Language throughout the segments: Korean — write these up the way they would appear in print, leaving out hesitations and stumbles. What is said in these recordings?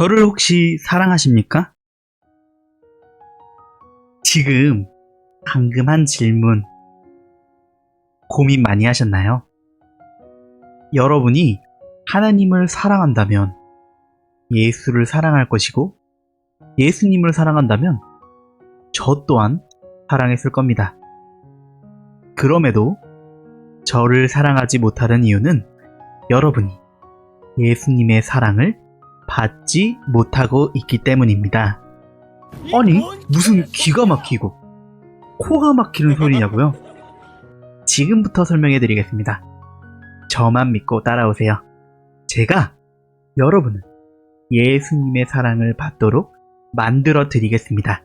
저를 혹시 사랑하십니까? 지금 방금 한 질문 고민 많이 하셨나요? 여러분이 하나님을 사랑한다면 예수를 사랑할 것이고 예수님을 사랑한다면 저 또한 사랑했을 겁니다. 그럼에도 저를 사랑하지 못하는 이유는 여러분이 예수님의 사랑을 받지 못하고 있기 때문입니다. 아니, 무슨 기가 막히고 코가 막히는 소리냐고요? 지금부터 설명해 드리겠습니다. 저만 믿고 따라오세요. 제가 여러분을 예수님의 사랑을 받도록 만들어 드리겠습니다.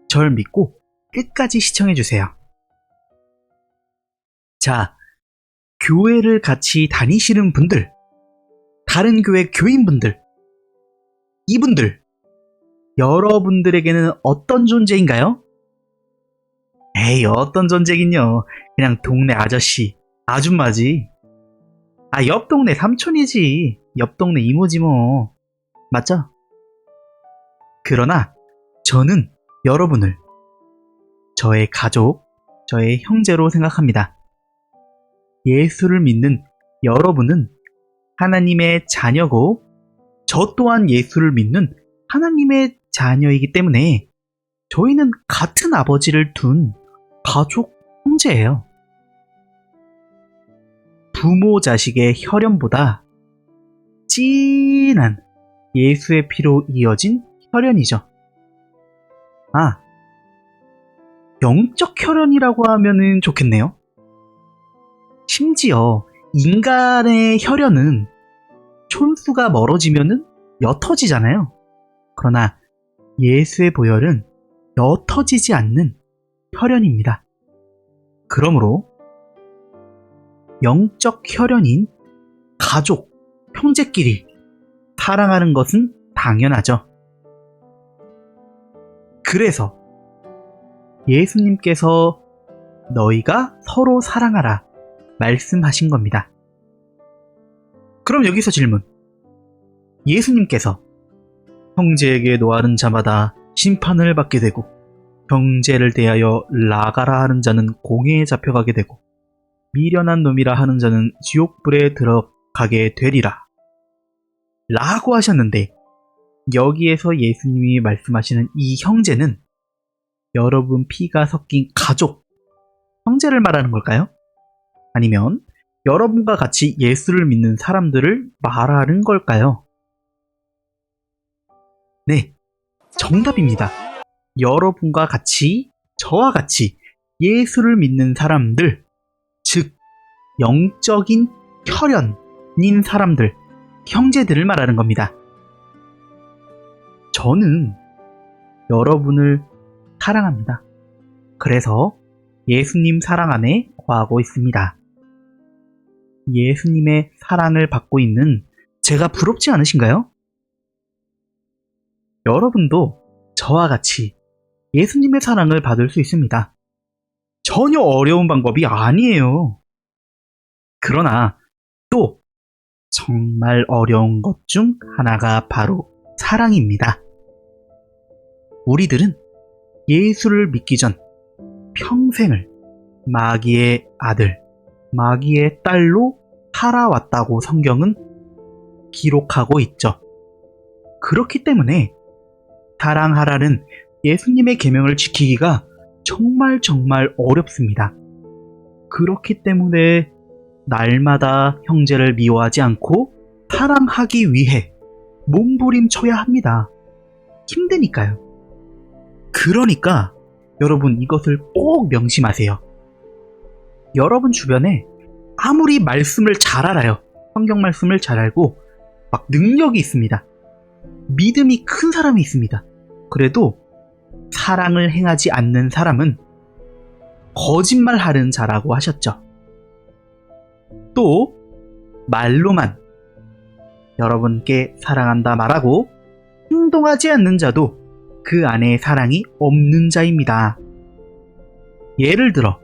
절 믿고 끝까지 시청해 주세요. 자, 교회를 같이 다니시는 분들, 다른 교회 교인분들, 이분들, 여러분들에게는 어떤 존재인가요? 에이, 어떤 존재긴요. 그냥 동네 아저씨, 아줌마지. 옆 동네 삼촌이지. 옆 동네 이모지 뭐. 맞죠? 그러나 저는 여러분을 저의 가족, 저의 형제로 생각합니다. 예수를 믿는 여러분은 하나님의 자녀고 저 또한 예수를 믿는 하나님의 자녀이기 때문에 저희는 같은 아버지를 둔 가족 형제예요. 부모 자식의 혈연보다 진한 예수의 피로 이어진 혈연이죠. 영적 혈연이라고 하면은 좋겠네요. 심지어 인간의 혈연은 촌수가 멀어지면은 옅어지잖아요. 그러나 예수의 보혈은 옅어지지 않는 혈연입니다. 그러므로 영적 혈연인 가족, 형제끼리 사랑하는 것은 당연하죠. 그래서 예수님께서 너희가 서로 사랑하라 말씀하신 겁니다. 그럼 여기서 질문. 예수님께서 형제에게 노하는 자마다 심판을 받게 되고 형제를 대하여 나가라 하는 자는 공회에 잡혀가게 되고 미련한 놈이라 하는 자는 지옥불에 들어가게 되리라 라고 하셨는데, 여기에서 예수님이 말씀하시는 이 형제는 여러분 피가 섞인 가족, 형제를 말하는 걸까요? 아니면 여러분과 같이 예수를 믿는 사람들을 말하는 걸까요? 네, 정답입니다. 여러분과 같이, 저와 같이 예수를 믿는 사람들, 즉 영적인 혈연인 사람들, 형제들을 말하는 겁니다. 저는 여러분을 사랑합니다. 그래서 예수님 사랑 안에 거하고 있습니다. 예수님의 사랑을 받고 있는 제가 부럽지 않으신가요? 여러분도 저와 같이 예수님의 사랑을 받을 수 있습니다. 전혀 어려운 방법이 아니에요. 그러나 또 정말 어려운 것 중 하나가 바로 사랑입니다. 우리들은 예수를 믿기 전 평생을 마귀의 아들, 마귀의 딸로 살아왔다고 성경은 기록하고 있죠. 그렇기 때문에 사랑하라는 예수님의 계명을 지키기가 정말 어렵습니다. 그렇기 때문에 날마다 형제를 미워하지 않고 사랑하기 위해 몸부림쳐야 합니다. 힘드니까요. 그러니까 여러분 이것을 꼭 명심하세요. 여러분 주변에 아무리 말씀을 잘 알아요. 성경 말씀을 잘 알고 막 능력이 있습니다. 믿음이 큰 사람이 있습니다. 그래도 사랑을 행하지 않는 사람은 거짓말하는 자라고 하셨죠. 또 말로만 여러분께 사랑한다 말하고 행동하지 않는 자도 그 안에 사랑이 없는 자입니다. 예를 들어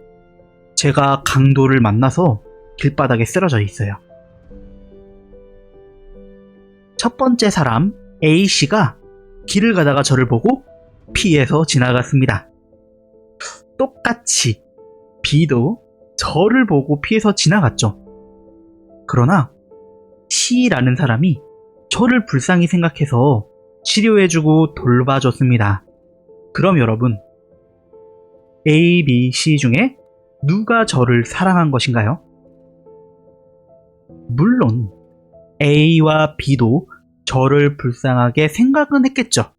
제가 강도를 만나서 길바닥에 쓰러져 있어요. 첫 번째 사람 A씨가 길을 가다가 저를 보고 피해서 지나갔습니다. 똑같이 B도 저를 보고 피해서 지나갔죠. 그러나 C라는 사람이 저를 불쌍히 생각해서 치료해주고 돌봐줬습니다. 그럼 여러분, A, B, C 중에 누가 저를 사랑한 것인가요? 물론 A와 B도 저를 불쌍하게 생각은 했겠죠.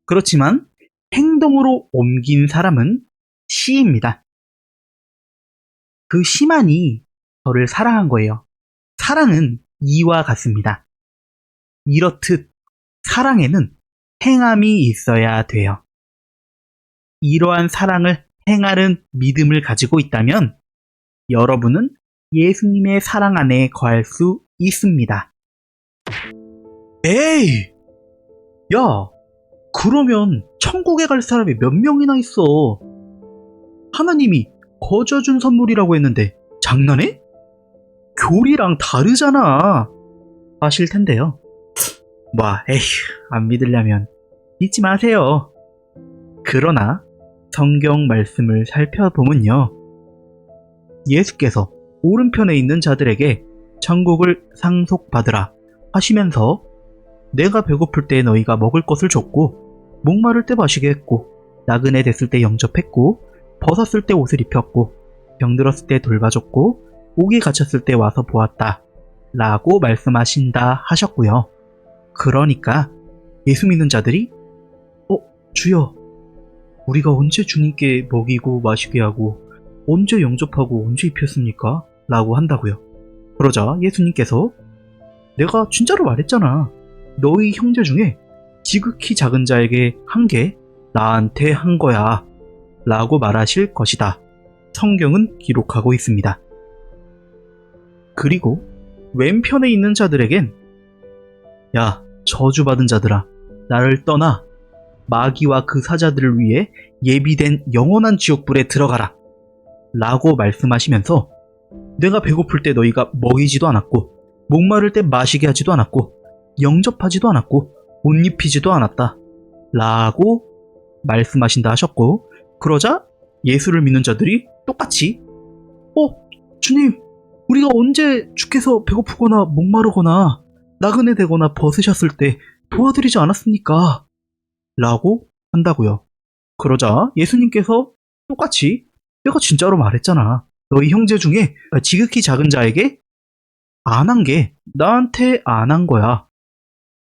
그렇지만 행동으로 옮긴 사람은 C입니다. 그 C만이 저를 사랑한 거예요. 사랑은 이와 같습니다. 이렇듯 사랑에는 행함이 있어야 돼요. 이러한 사랑을 행하는 믿음을 가지고 있다면 여러분은 예수님의 사랑 안에 거할 수 있습니다. 에이! 야, 그러면 천국에 갈 사람이 몇 명이나 있어? 하나님이 거저 준 선물이라고 했는데 장난해? 교리랑 다르잖아. 하실 텐데요. 에휴, 안 믿으려면 믿지 마세요. 그러나 성경 말씀을 살펴보면요, 예수께서 오른편에 있는 자들에게 천국을 상속받으라 하시면서 내가 배고플 때 너희가 먹을 것을 줬고 목마를 때 마시게 했고 나그네 됐을 때 영접했고 벗었을 때 옷을 입혔고 병들었을 때 돌봐줬고 옥에 갇혔을 때 와서 보았다 라고 말씀하신다 하셨고요. 그러니까 예수 믿는 자들이 주여, 우리가 언제 주님께 먹이고 마시게 하고 언제 영접하고 언제 입혔습니까? 라고 한다고요. 그러자 예수님께서 내가 진짜로 말했잖아. 너희 형제 중에 지극히 작은 자에게 한 게 나한테 한 거야 라고 말하실 것이다. 성경은 기록하고 있습니다. 그리고 왼편에 있는 자들에겐 야, 저주받은 자들아, 나를 떠나 마귀와 그 사자들을 위해 예비된 영원한 지옥불에 들어가라 라고 말씀하시면서 내가 배고플 때 너희가 먹이지도 않았고 목마를 때 마시게 하지도 않았고 영접하지도 않았고 옷 입히지도 않았다 라고 말씀하신다 하셨고, 그러자 예수를 믿는 자들이 똑같이 주님, 우리가 언제 주께서 배고프거나 목마르거나 나그네 되거나 벗으셨을 때 도와드리지 않았습니까? 라고 한다고요. 그러자 예수님께서 똑같이 내가 진짜로 말했잖아. 너희 형제 중에 지극히 작은 자에게 안 한 게 나한테 안 한 거야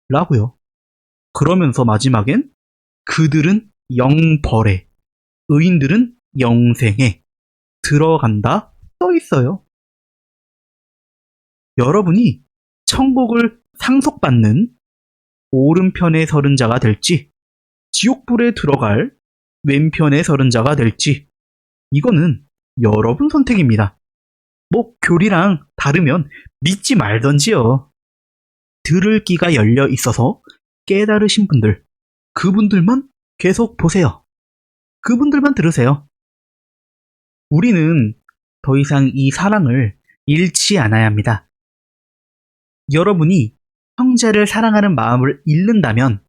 라고요. 그러면서 마지막엔 그들은 영벌에, 의인들은 영생에 들어간다 써 있어요. 여러분이 천국을 상속받는 오른편에 서른 자가 될지 지옥불에 들어갈 왼편에 서른 자가 될지 이거는 여러분 선택입니다. 교리랑 다르면 믿지 말던지요. 들을 귀가 열려 있어서 깨달으신 분들, 그분들만 계속 보세요. 그분들만 들으세요. 우리는 더 이상 이 사랑을 잃지 않아야 합니다. 여러분이 형제를 사랑하는 마음을 잃는다면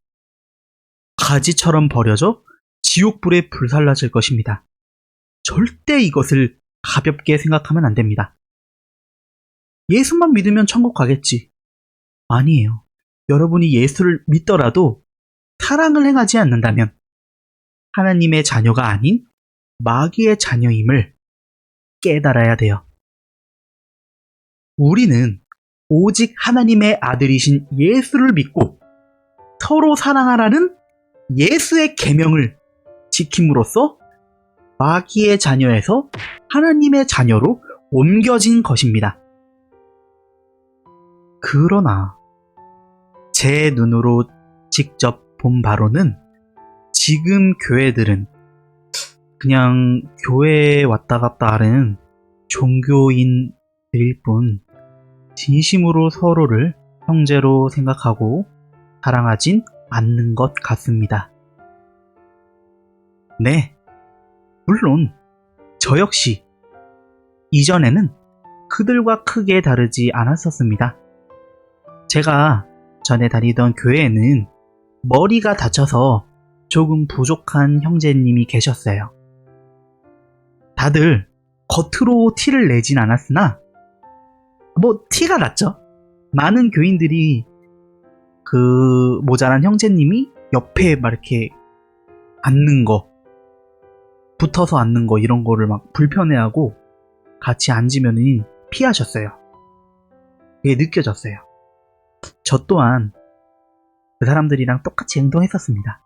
가지처럼 버려져 지옥불에 불살라질 것입니다. 절대 이것을 가볍게 생각하면 안 됩니다. 예수만 믿으면 천국 가겠지. 아니에요. 여러분이 예수를 믿더라도 사랑을 행하지 않는다면 하나님의 자녀가 아닌 마귀의 자녀임을 깨달아야 돼요. 우리는 오직 하나님의 아들이신 예수를 믿고 서로 사랑하라는 예수의 계명을 지킴으로써 마귀의 자녀에서 하나님의 자녀로 옮겨진 것입니다. 그러나 제 눈으로 직접 본 바로는 지금 교회들은 그냥 교회에 왔다 갔다 하는 종교인들일 뿐 진심으로 서로를 형제로 생각하고 사랑하진 않는 것 같습니다. 네, 물론 저 역시 이전에는 그들과 크게 다르지 않았었습니다. 제가 전에 다니던 교회에는 머리가 다쳐서 조금 부족한 형제님이 계셨어요. 다들 겉으로 티를 내진 않았으나 뭐 티가 났죠. 많은 교인들이 그 모자란 형제님이 옆에 막 이렇게 앉는 거, 붙어서 앉는 거 이런 거를 막 불편해하고 같이 앉으면은 피하셨어요. 그게 느껴졌어요. 저 또한 그 사람들이랑 똑같이 행동했었습니다.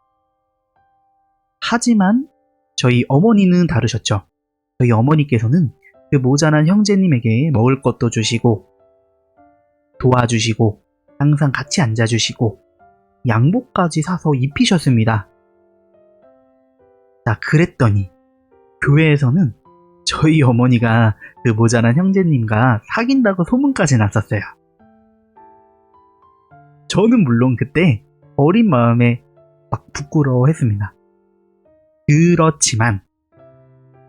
하지만 저희 어머니는 다르셨죠. 저희 어머니께서는 그 모자란 형제님에게 먹을 것도 주시고 도와주시고 항상 같이 앉아주시고 양복까지 사서 입히셨습니다. 자, 그랬더니 교회에서는 저희 어머니가 그 모자란 형제님과 사귄다고 소문까지 났었어요. 저는 물론 그때 어린 마음에 막 부끄러워했습니다. 그렇지만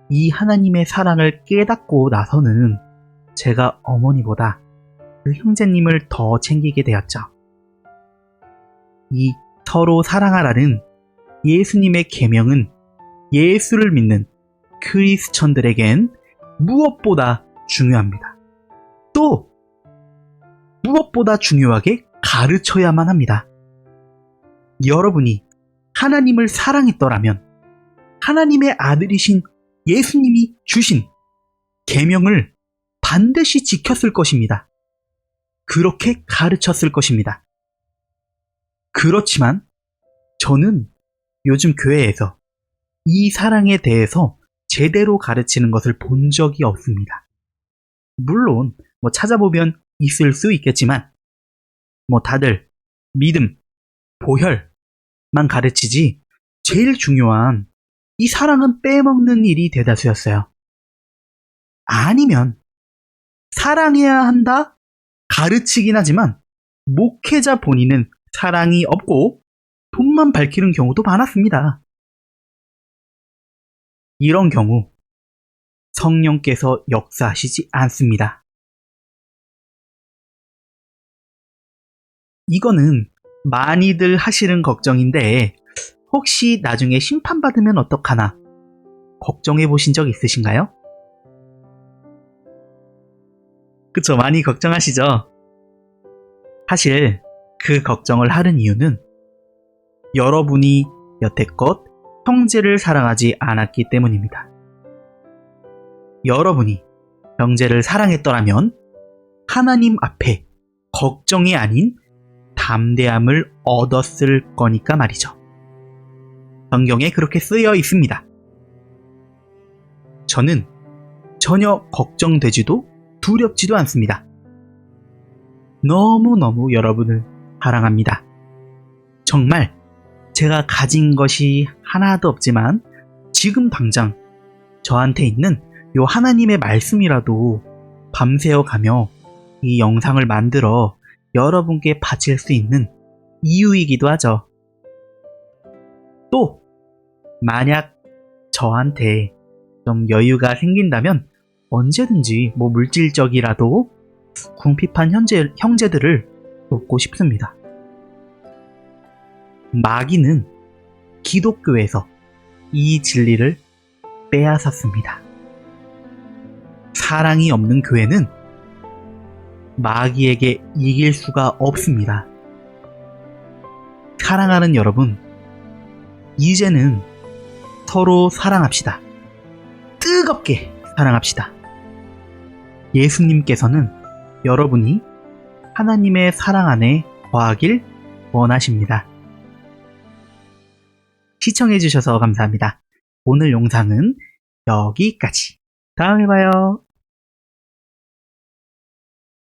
이 하나님의 사랑을 깨닫고 나서는 제가 어머니보다 그 형제님을 더 챙기게 되었죠. 이 서로 사랑하라는 예수님의 계명은 예수를 믿는 크리스천들에겐 무엇보다 중요합니다. 또 무엇보다 중요하게 가르쳐야만 합니다. 여러분이 하나님을 사랑했더라면 하나님의 아들이신 예수님이 주신 계명을 반드시 지켰을 것입니다. 그렇게 가르쳤을 것입니다. 그렇지만 저는 요즘 교회에서 이 사랑에 대해서 제대로 가르치는 것을 본 적이 없습니다. 물론 뭐 찾아보면 있을 수 있겠지만 뭐 다들 믿음, 보혈만 가르치지 제일 중요한 이 사랑은 빼먹는 일이 대다수였어요. 아니면 사랑해야 한다? 가르치긴 하지만 목회자 본인은 사랑이 없고 돈만 밝히는 경우도 많았습니다. 이런 경우 성령께서 역사하시지 않습니다. 이거는 많이들 하시는 걱정인데 혹시 나중에 심판받으면 어떡하나 걱정해 보신 적 있으신가요? 그쵸, 많이 걱정하시죠? 사실 그 걱정을 하는 이유는 여러분이 여태껏 형제를 사랑하지 않았기 때문입니다. 여러분이 형제를 사랑했더라면 하나님 앞에 걱정이 아닌 담대함을 얻었을 거니까 말이죠. 성경에 그렇게 쓰여 있습니다. 저는 전혀 걱정되지도 두렵지도 않습니다. 너무너무 여러분을 사랑합니다. 정말 제가 가진 것이 하나도 없지만 지금 당장 저한테 있는 요 하나님의 말씀이라도 밤새워 가며 이 영상을 만들어 여러분께 바칠 수 있는 이유이기도 하죠. 또 만약 저한테 좀 여유가 생긴다면 언제든지 뭐 물질적이라도 궁핍한 형제들을 돕고 싶습니다. 마귀는 기독교에서 이 진리를 빼앗았습니다. 사랑이 없는 교회는 마귀에게 이길 수가 없습니다. 사랑하는 여러분, 이제는 서로 사랑합시다. 뜨겁게 사랑합시다. 예수님께서는 여러분이 하나님의 사랑 안에 거하길 원하십니다. 시청해주셔서 감사합니다. 오늘 영상은 여기까지. 다음에 봐요.